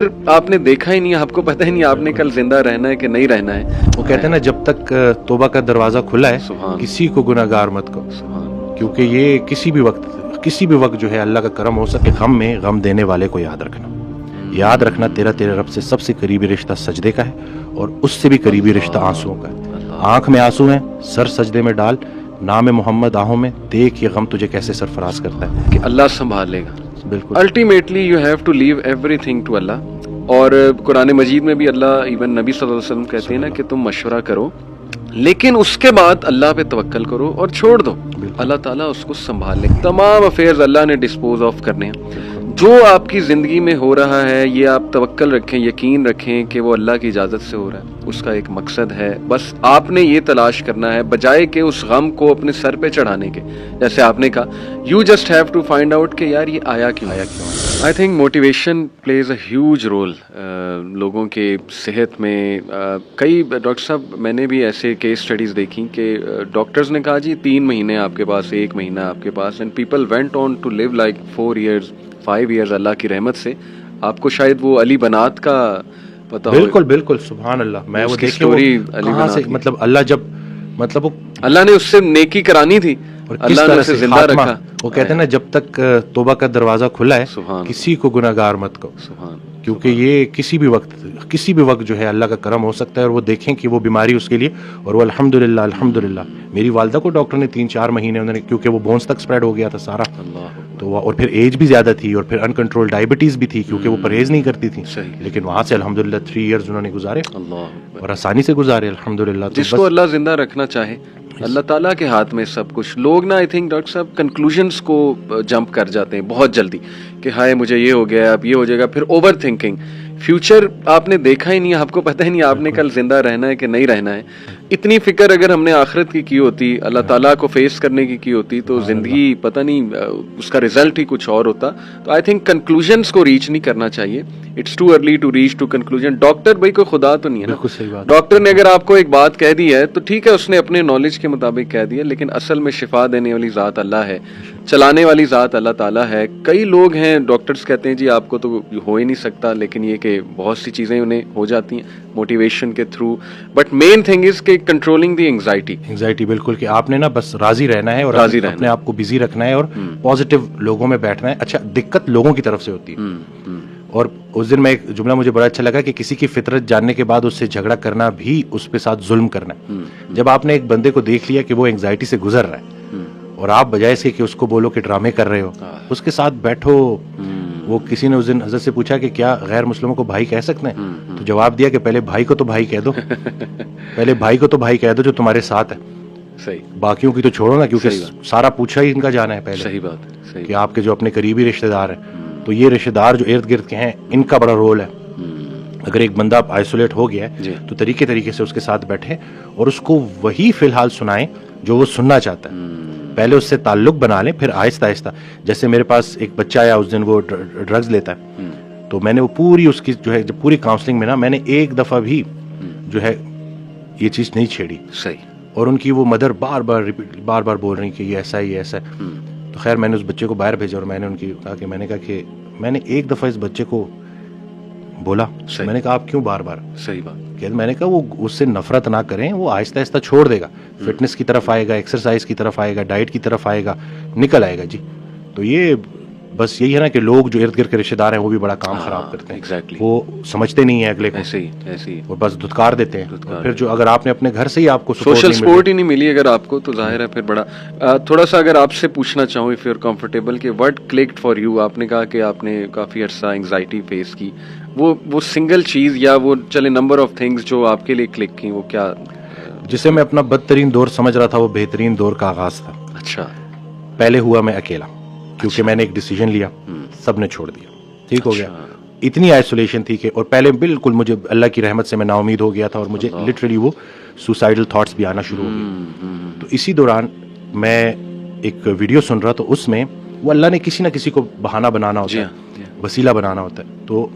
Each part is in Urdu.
آپ نے دیکھا ہی نہیں, آپ کو پتہ ہی نہیں آپ نے کل زندہ رہنا ہے کہ نہیں رہنا ہے. وہ کہتے ہیں نا جب تک توبہ کا دروازہ کھلا ہے سبحان کسی کو گناہ گار مت کہو, سبحان کیونکہ یہ کسی بھی وقت جو ہے اللہ کا کرم ہو سکے. غم میں غم دینے والے کو یاد رکھنا تیرے رب سے سب سے قریبی رشتہ سجدے کا ہے, اور اس سے بھی قریبی رشتہ آنسوؤں کا ہے. آنکھ میں آنسو ہیں, سر سجدے میں ڈال, نام محمد آہوں میں, دیکھ یہ غم تجھے کیسے سرفراز کرتا ہے. کہ اللہ سنبھال لے گا. بالکل ultimately you have to leave every thing to اللہ. اور قرآن مجید میں بھی اللہ ایون نبی صلی اللہ علیہ وسلم کہتے ہیں نا کہ تم مشورہ کرو, لیکن اس کے بعد اللہ پہ توکل کرو اور چھوڑ دو, اللہ تعالیٰ اس کو سنبھال لے. تمام افیئرز اللہ نے ڈسپوز آف کرنے ہیں. جو آپ کی زندگی میں ہو رہا ہے یہ آپ توکل رکھیں, یقین رکھیں کہ وہ اللہ کی اجازت سے ہو رہا ہے, اس کا ایک مقصد ہے. بس آپ نے یہ تلاش کرنا ہے بجائے کہ اس غم کو اپنے سر پہ چڑھانے کے. جیسے آپ نے کہا you just have to find out کہ یار یہ آیا کیوں. I think motivation plays a huge role لوگوں کے صحت میں. کئی ڈاکٹر صاحب میں نے بھی ایسے کیس اسٹڈیز دیکھی کہ ڈاکٹرز نے کہا جی 3 مہینے آپ کے پاس, 1 مہینہ آپ کے پاس, and people went on to live like 4 years 5 years Allah کی رحمت سے. آپ کو شاید وہ علی بنات کا پتا ہو. بالکل سبحان اللہ. میں وہ دیکھی اسٹوری کہاں سے, مطلب اللہ جب وہ اللہ نے اس سے نیکی کرانی تھی, اللہ نے اسے زندہ رکھا. وہ کہتے ہیں نا جب تک توبہ کا دروازہ کھلا ہے کسی کو گناہ گار مت کہو, کیونکہ یہ کسی بھی وقت جو ہے اللہ کا کرم ہو سکتا ہے. اور وہ دیکھیں کہ وہ بیماری اس کے لیے, اور وہ الحمدللہ میری والدہ کو ڈاکٹر نے 3-4 مہینے انہوں نے, کیونکہ وہ بونس تک سپریڈ ہو گیا تھا سارا, تو اور پھر ایج بھی زیادہ تھی, اور پھر انکنٹرول ڈائبٹیز بھی تھی کیونکہ وہ پرہیز نہیں کرتی تھی. لیکن وہاں سے الحمدللہ 3 years انہوں نے گزارے, اور آسانی سے گزارے الحمدللہ. جس کو اللہ زندہ رکھنا چاہے اللہ تعالیٰ کے ہاتھ میں سب کچھ. لوگ نا آئی تھنک ڈاکٹر صاحب کنکلوژنس کو جمپ کر جاتے ہیں بہت جلدی کہ ہائے مجھے یہ ہو گیا, اب یہ ہو جائے گا, پھر اوور تھنکنگ. فیوچر آپ نے دیکھا ہی نہیں, آپ کو پتہ ہی نہیں آپ نے کل زندہ رہنا ہے کہ نہیں رہنا ہے. اتنی فکر اگر ہم نے آخرت کی ہوتی, اللہ تعالیٰ کو فیس کرنے کی ہوتی, تو زندگی پتہ نہیں اس کا رزلٹ ہی کچھ اور ہوتا. تو آئی تھنک کنکلوژنس کو ریچ نہیں کرنا چاہیے. It's too early to reach to conclusion. Doctor بھائی کوئی خدا تو نہیں ہے نا. ڈاکٹر نے اگر آپ کو ایک بات کہہ دی ہے تو ٹھیک ہے, اس نے اپنے نالج کے مطابق کہہ دیا, لیکن اصل میں شفا دینے والی ذات اللہ ہے, چلانے والی ذات اللہ تعالیٰ ہے. کئی لوگ ہیں ڈاکٹرز کہتے ہیں جی آپ کو تو ہو ہی نہیں سکتا, لیکن یہ کہ بہت سی چیزیں انہیں ہو جاتی ہیں موٹیویشن کے through. But main thing is کہ کنٹرولنگ دی انگزائٹی. بالکل, کہ آپ نے نا بس راضی رہنا ہے اور اپنے آپ کو بزی رکھنا ہے اور پازیٹیو لوگوں میں بیٹھنا ہے. اچھا, دقت لوگوں کی طرف سے ہوتی ہے. اور اس دن میں ایک جملہ مجھے بڑا اچھا لگا کہ کسی کی فطرت جاننے کے بعد اس سے جھگڑا کرنا بھی اس پہ ساتھ ظلم کرنا ہے. جب آپ نے ایک بندے کو دیکھ لیا کہ وہ اینگزائٹی سے گزر رہا ہے, اور آپ بجائے سے کہ اس کو بولو کہ ڈرامے کر رہے ہو, اس کے ساتھ بیٹھو. وہ کسی نے اس دن حضرت سے پوچھا کہ کیا غیر مسلموں کو بھائی کہہ سکتے ہیں, تو جواب دیا کہ پہلے بھائی کو تو بھائی کہہ دو, پہلے بھائی کو تو بھائی کہہ دو جو تمہارے ساتھ ہے. صحیح, باقیوں کی تو چھوڑو نا, کیونکہ سارا پوچھا ہی ان کا جانا ہے پہلے. صحیح بات, کہ آپ کے جو اپنے قریبی رشتہ دار ہیں, تو یہ رشتہ دار جو ارد گرد کے ہیں ان کا بڑا رول ہے. اگر ایک بندہ آئسولیٹ ہو گیا ہے تو طریقے سے اس کے ساتھ بیٹھیں اور اس کو وہی فی الحال سنائیں جو وہ سننا چاہتا ہے. پہلے اس سے تعلق بنا لیں, پھر آہستہ آہستہ. جیسے میرے پاس ایک بچہ آیا اس دن, وہ ڈرگز لیتا ہے, تو میں نے وہ پوری اس کی جو ہے جب پوری کاؤنسلنگ میں نا میں نے ایک دفعہ بھی جو ہے یہ چیز نہیں چھیڑی. صحیح. اور ان کی وہ مدر بار بار بول رہی کہ یہ ایسا ہے, یہ ایسا ہے. تو خیر میں نے اس بچے کو باہر بھیجا اور میں نے ان کی کہا کہ میں نے ایک دفعہ اس بچے کو بولا, میں نے کہا آپ کیوں بار بار. صحیح بات. میں نے کہا وہ اس سے نفرت نہ کریں, وہ آہستہ آہستہ چھوڑ دے گا, فٹنس کی طرف آئے گا, ایکسرسائز کی طرف آئے گا, ڈائٹ کی طرف آئے گا, نکل آئے گا. جی تو یہ بس یہی ہے نا کہ لوگ جو ارد گرد کے رشتے دار ہیں وہ بھی بڑا کام خراب کرتے ہیں. وہ سمجھتے نہیں ہیں اگلے کو, ایسے ہی اور بس دھتکار دیتے ہیں. پھر جو اگر آپ نے اپنے گھر سے ہی آپ کو سوشل سپورٹ ہی نہیں ملی اگر آپ کو, تو ظاہر ہے پھر بڑا. تھوڑا سا اگر آپ سے پوچھنا چاہوں اف یو آر کمفرٹیبل کہ وٹ کلکڈ فار یو. آپ نے کہا کہ آپ نے کافی عرصہ انگزائٹی فیس کی, وہ سنگل چیز یا وہ چلے نمبر آف تھنگز جو آپ کے لیے کلک کی, وہ کیا؟ جسے میں اپنا بدترین دور سمجھ رہا تھا وہ بہترین دور کا آغاز تھا. اچھا. پہلے ہوا میں اکیلا, کیونکہ میں نے ایک ڈیسیجن لیا, سب نے چھوڑ دیا, ٹھیک ہو گیا. اتنی آئسولیشن تھی کہ, اور پہلے بالکل مجھے اللہ کی رحمت سے میں نا امید ہو گیا تھا, اور مجھے لٹرلی وہ سوسائڈل تھاٹس بھی آنا شروع ہو گئے. تو اسی دوران میں ایک ویڈیو سن رہا, تو اس میں وہ اللہ نے کسی نہ کسی کو بہانہ بنانا ہوتا ہے, وسیلہ بنانا ہوتا ہے. تو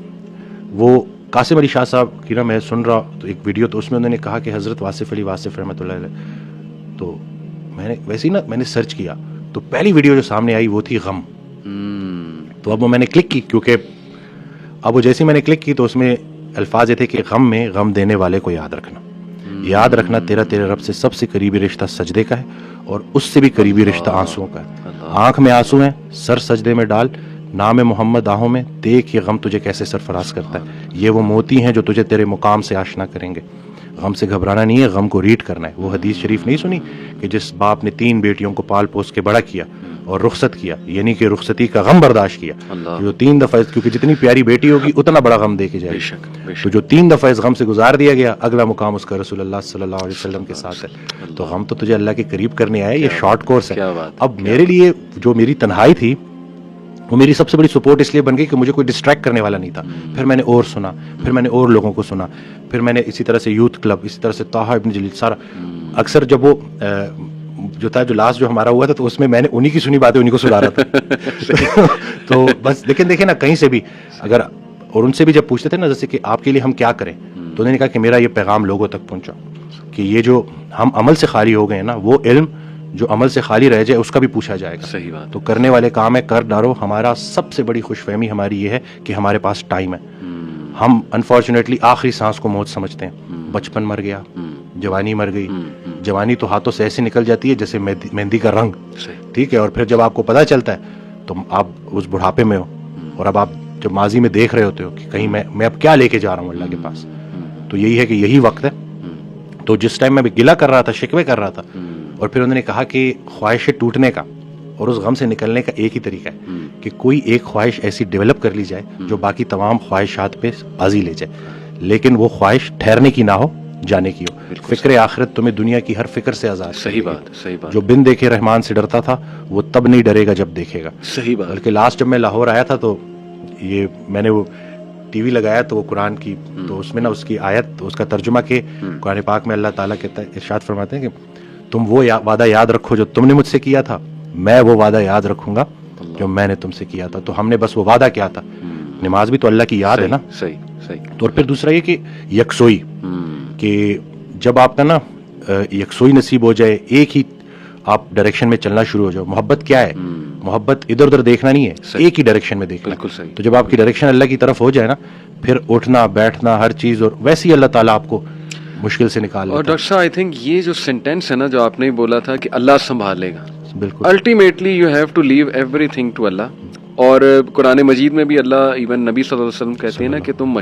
وہ قاسم علی شاہ صاحب کی نا میں سن رہا تو ایک ویڈیو, تو اس میں انہوں نے کہا کہ حضرت واصف علی واصف رحمۃ اللہ علیہ. تو میں نے ویسے ہی نا میں نے سرچ کیا, تو پہلی ویڈیو جو سامنے آئی وہ تھی غم. تو اب وہ میں نے کلک کی, کیونکہ اب وہ جیسے میں نے کلک کی تو اس میں الفاظ یہ تھے کہ غم میں غم دینے والے کو یاد رکھنا، یاد رکھنا تیرے رب سے سب سے قریبی رشتہ سجدے کا ہے اور اس سے بھی قریبی رشتہ آنسوؤں کا ہے. آنکھ میں آنسو ہیں، سر سجدے میں ڈال، نام محمد آہوں میں، دیکھ یہ غم تجھے کیسے سرفراز کرتا ہے. یہ وہ موتی ہیں جو تجھے تیرے مقام سے آشنا کریں گے. غم سے گھبرانا نہیں ہے، غم کو ریڈ کرنا ہے. وہ حدیث شریف نہیں سنی کہ جس باپ نے 3 بیٹیوں کو پال پوس کے بڑا کیا اور رخصت کیا، یعنی کہ رخصتی کا غم برداشت کیا، جو 3 دفعہ، کیونکہ جتنی پیاری بیٹی ہوگی اتنا بڑا غم دے کے جائے گی، تو جو 3 دفعہ اس غم سے گزار دیا گیا، اگلا مقام اس کا رسول اللہ صلی اللہ علیہ وسلم کے ساتھ ہے. تو غم تو تجھے اللہ کے قریب کرنے آئے، یہ شارٹ کورس ہے. اب میرے لیے جو میری تنہائی تھی وہ میری سب سے بڑی سپورٹ اس لیے بن گئی کہ مجھے کوئی ڈسٹریکٹ کرنے والا نہیں تھا. پھر میں نے اور سنا، پھر میں نے اور لوگوں کو سنا، پھر میں نے اسی طرح سے یوتھ کلب، اسی طرح سے طٰہٰ ابن جلیل، سارا اکثر جب وہ جو تھا جو لاسٹ جو ہمارا ہوا تھا تو اس میں نے انہی کی سنی باتیں انہی کو سنا رہا تھا. تو بس لیکن دیکھیں نا کہیں سے بھی اگر، اور ان سے بھی جب پوچھتے تھے نا جیسے کہ آپ کے لیے ہم کیا کریں، تو انہوں نے کہا کہ میرا یہ پیغام لوگوں تک پہنچا کہ یہ جو ہم عمل سے خالی ہو گئے ہیں نا، وہ علم جو عمل سے خالی رہ جائے اس کا بھی پوچھا جائے گا. صحیح بات. تو کرنے والے کام ہے، کر ڈالو. ہمارا سب سے بڑی خوش فہمی ہماری یہ ہے کہ ہمارے پاس ٹائم ہے. ہم انفارچونیٹلی آخری سانس کو موت سمجھتے ہیں. بچپن مر گیا، جوانی مر گئی. جوانی تو ہاتھوں سے ایسے نکل جاتی ہے جیسے مہندی کا رنگ، ٹھیک ہے. اور پھر جب آپ کو پتہ چلتا ہے تو آپ اس بڑھاپے میں ہو، اور اب آپ جب ماضی میں دیکھ رہے ہوتے ہو کہ کہیں میں اب کیا لے کے جا رہا ہوں اللہ کے پاس. تو یہی ہے کہ یہی وقت ہے. تو جس ٹائم میں گلہ کر رہا تھا، شکوے کر رہا تھا، اور پھر انہوں نے کہا کہ خواہش ٹوٹنے کا اور اس غم سے نکلنے کا ایک ہی طریقہ ہے کہ کوئی ایک خواہش ایسی ڈیولپ کر لی جائے جو باقی تمام خواہشات پہ بازی لے جائے، لیکن وہ خواہش ٹھہرنے کی نہ ہو، جانے کی ہو. فکر آخرت تمہیں دنیا کی ہر فکر سے آزاد. صحیح بات، صحیح بات. جو بن دیکھے رحمان سے ڈرتا تھا وہ تب نہیں ڈرے گا جب دیکھے گا. صحیح بات. بلکہ لاسٹ جب میں لاہور آیا تھا تو یہ میں نے وہ ٹی وی لگایا تو وہ قرآن کی، تو اس میں نا اس کی آیت، اس کا ترجمہ کہ قرآن پاک میں اللہ تعالیٰ کہتا ہے، ارشاد فرماتے ہیں کہ تم وہ وعدہ یاد رکھو جو تم نے مجھ سے کیا تھا، میں وہ وعدہ یاد رکھوں گا جو میں نے تم سے کیا تھا. تو ہم نے بس وہ وعدہ کیا تھا. نماز بھی تو اللہ کی یاد ہے نا. صحیح صحیح. اور پھر دوسرا یہ کہ یکسوئی، کہ جب آپ کا نا یکسوئی نصیب ہو جائے، ایک ہی آپ ڈائریکشن میں چلنا شروع ہو جاؤ. محبت کیا ہے؟ محبت ادھر ادھر دیکھنا نہیں ہے، ایک ہی ڈائریکشن میں دیکھنا. بالکل صحیح. تو جب آپ کی ڈائریکشن اللہ کی طرف ہو جائے نا، پھر اٹھنا بیٹھنا ہر چیز، اور ویسے ہی اللہ تعالیٰ آپ کو مشکل سے نکال لیتا ہے. اور ڈاکٹر صاحب آئی تھنک یہ جو سینٹینس ہے نا جو آپ نے بولا تھا کہ اللہ سنبھالے گا، بالکل ultimately you have to leave every thing to اللہ. اور قرآن مجید میں بھی اللہ، ایون نبی صلی اللہ علیہ وسلم کہتے ہیں نا کہ تم